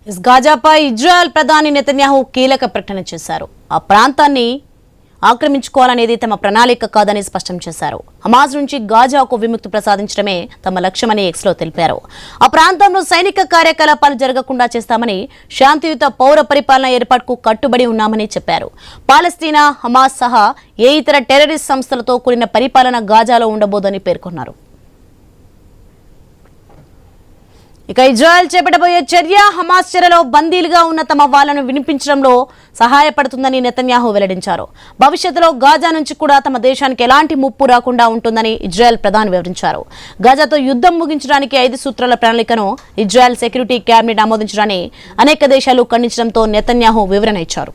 గాజాపై Israel ప్రధాని Netanyahu కీలక ప్రకటన చేశారు. ఆ ప్రాంతాన్ని ఆక్రమించుకోవాలనేది తమ ప్రణాళిక కాదని స్పష్టం చేశారు. హమాస్ నుంచి గాజాకు విముక్తి ప్రసాదించడమే తమ లక్ష్యమని ఎక్స్లో తెలిపారు. ఆ ప్రాంతంలో సైనిక కార్యకలాపాలు జరగకుండా చేస్తామని, శాంతియుత పౌర పరిపాలన ఏర్పాటుకు కట్టుబడి ఉన్నామని చెప్పారు. పాలస్తీనా, హమాస్ సహా ఏ ఇతర టెర్రరిస్ట్ సంస్థలతో కూడిన పరిపాలన గాజాలో ఉండబోదని పేర్కొన్నారు. ఇక ఇజ్రాయెల్ చేపట్టబోయే చర్య హమాస్ చెరలో బందీలుగా ఉన్న తమ వాళ్లను వినిపించడంలో సహాయపడుతుందని నెతన్యాహు వెల్లడించారు. భవిష్యత్తులో గాజా నుంచి కూడా తమ దేశానికి ఎలాంటి ముప్పు రాకుండా ఉంటుందని ఇజ్రాయెల్ ప్రధాని వివరించారు. గాజాతో యుద్ధం ముగించడానికి 5 సూత్రాల ప్రణాళికను ఇజ్రాయెల్ సెక్యూరిటీ క్యాబినెట్ ఆమోదించడాన్ని అనేక దేశాలు ఖండించడంతో నెతన్యాహు వివరణ ఇచ్చారు.